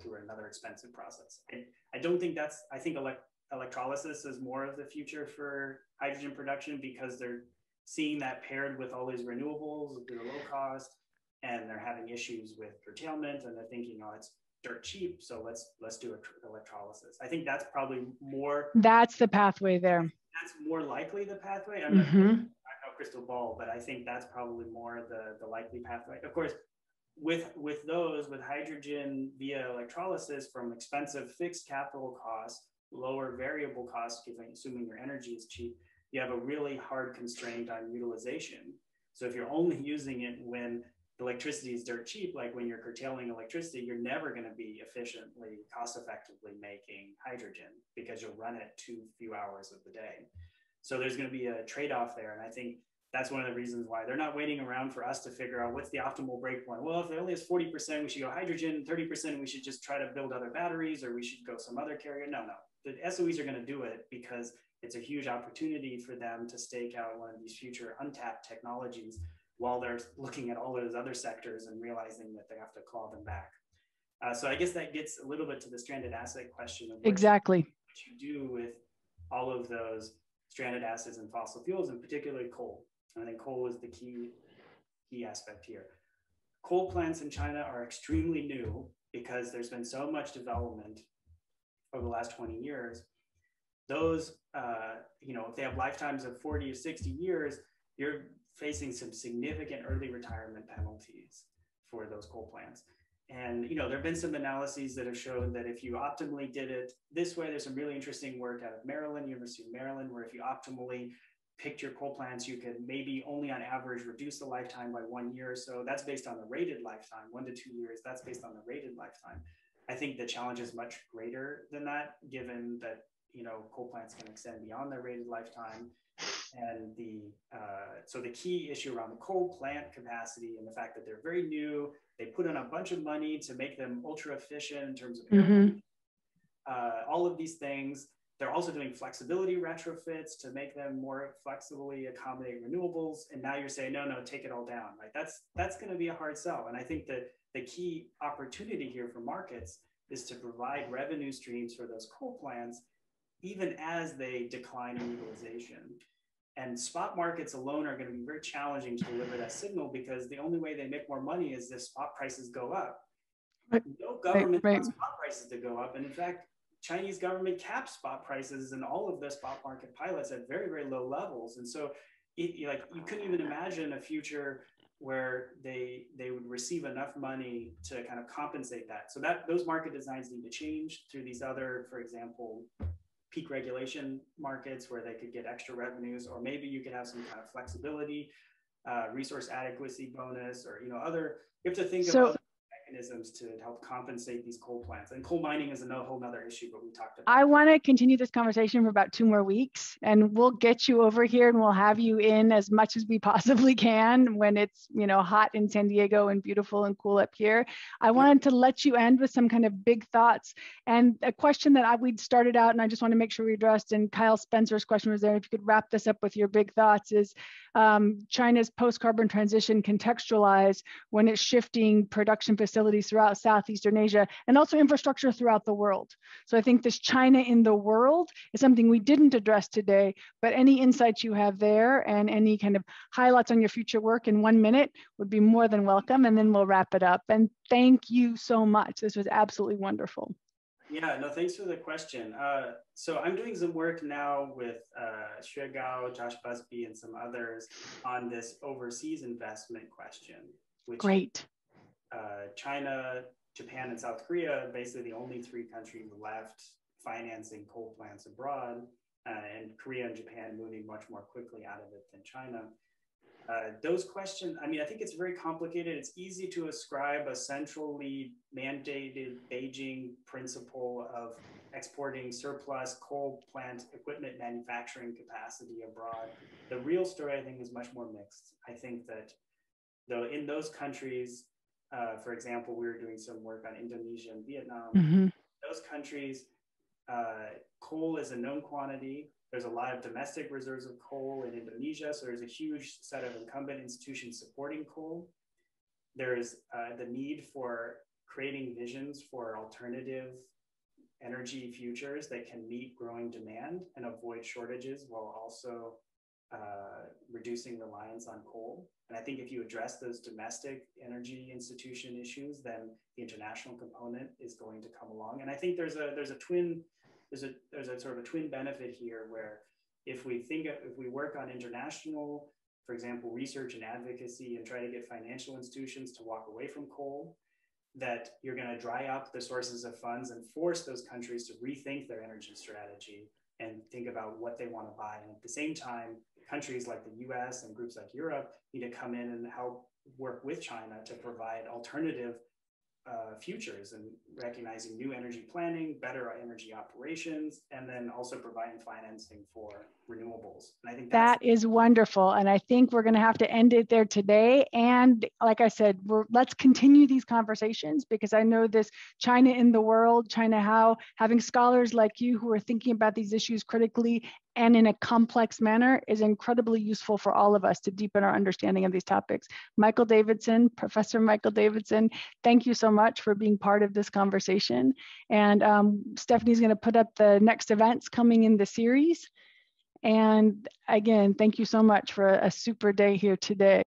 through another expensive process? I don't think that's. I think electrolysis is more of the future for hydrogen production, because they're seeing that paired with all these renewables, they're low cost, and they're having issues with curtailment, and they're thinking, oh, it's dirt cheap, so let's do electrolysis. I think that's probably more. That's the pathway there. That's more likely the pathway. I'm not no crystal ball, but I think that's probably more the likely pathway. Of course, with hydrogen via electrolysis, from expensive fixed capital costs, lower variable costs, assuming your energy is cheap, you have a really hard constraint on utilization. So if you're only using it when electricity is dirt cheap, like when you're curtailing electricity, you're never going to be efficiently, cost effectively making hydrogen, because you'll run it too few hours of the day. So there's going to be a trade-off there. And I think that's one of the reasons why they're not waiting around for us to figure out what's the optimal breakpoint. Well, if it only has 40%, we should go hydrogen, 30%, we should just try to build other batteries, or we should go some other carrier. No. The SOEs are going to do it because it's a huge opportunity for them to stake out one of these future untapped technologies, while they're looking at all those other sectors and realizing that they have to claw them back. So I guess that gets a little bit to the stranded asset question of what you do with all of those stranded assets and fossil fuels, and particularly coal. And I think coal is the key aspect here. Coal plants in China are extremely new because there's been so much development over the last 20 years. Those, if they have lifetimes of 40 or 60 years, you're facing some significant early retirement penalties for those coal plants. And there have been some analyses that have shown that if you optimally did it this way, there's some really interesting work out of Maryland, University of Maryland, where if you optimally picked your coal plants, you could maybe only on average reduce the lifetime by 1 year. So that's based on the rated lifetime, 1 to 2 years. That's based on the rated lifetime. I think the challenge is much greater than that, given that coal plants can extend beyond their rated lifetime. And so the key issue around the coal plant capacity and the fact that they're very new, they put in a bunch of money to make them ultra efficient in terms of all of these things. They're also doing flexibility retrofits to make them more flexibly accommodate renewables. And now you're saying, no, take it all down, right? That's going to be a hard sell. And I think that the key opportunity here for markets is to provide revenue streams for those coal plants, even as they decline in utilization. And spot markets alone are going to be very challenging to deliver that signal, because the only way they make more money is if spot prices go up. No government wants spot prices to go up. And in fact, Chinese government caps spot prices and all of the spot market pilots at very, very low levels. And so you couldn't even imagine a future where they would receive enough money to kind of compensate that. So those market designs need to change through these other, for example, peak regulation markets where they could get extra revenues, or maybe you could have some kind of flexibility, resource adequacy bonus, or other. You have to think about mechanisms to help compensate these coal plants. And coal mining is a whole nother issue, but we talked about. I want to continue this conversation for about 2 more weeks, and we'll get you over here and we'll have you in as much as we possibly can when it's hot in San Diego and beautiful and cool up here. I wanted to let you end with some kind of big thoughts, and a question that we'd started out, and I just want to make sure we addressed, and Kyle Spencer's question was there. If you could wrap this up with your big thoughts, is China's post-carbon transition contextualized when it's shifting production facilities throughout Southeastern Asia and also infrastructure throughout the world. So I think this China in the world is something we didn't address today, but any insights you have there and any kind of highlights on your future work in 1 minute would be more than welcome, and then we'll wrap it up. And thank you so much. This was absolutely wonderful. Yeah, no, thanks for the question. So I'm doing some work now with Xue Gao, Josh Busby, and some others on this overseas investment question, which Great. China, Japan, and South Korea, basically the only 3 countries left financing coal plants abroad. and Korea and Japan moving much more quickly out of it than China. Those questions, I mean, I think it's very complicated. It's easy to ascribe a centrally mandated Beijing principle of exporting surplus coal plant equipment manufacturing capacity abroad. The real story, I think, is much more mixed. I think that though in those countries, for example, we were doing some work on Indonesia and Vietnam, those countries, coal is a known quantity. There's a lot of domestic reserves of coal in Indonesia, so there's a huge set of incumbent institutions supporting coal. There is the need for creating visions for alternative energy futures that can meet growing demand and avoid shortages while also reducing reliance on coal. And I think if you address those domestic energy institution issues, then the international component is going to come along. And I think there's a sort of a twin benefit here, where if we work on international, for example, research and advocacy, and try to get financial institutions to walk away from coal, that you're going to dry up the sources of funds and force those countries to rethink their energy strategy and think about what they want to buy. And at the same time, countries like the US and groups like Europe need to come in and help work with China to provide alternative futures and recognizing new energy planning, better energy operations, and then also providing financing for renewables. And I think that is wonderful. And I think we're going to have to end it there today. And like I said, let's continue these conversations, because I know this China in the world, China how, having scholars like you who are thinking about these issues critically and in a complex manner is incredibly useful for all of us to deepen our understanding of these topics. Michael Davidson, Professor Michael Davidson, thank you so much for being part of this conversation. And Stephanie's going to put up the next events coming in the series. And again, thank you so much for a super day here today.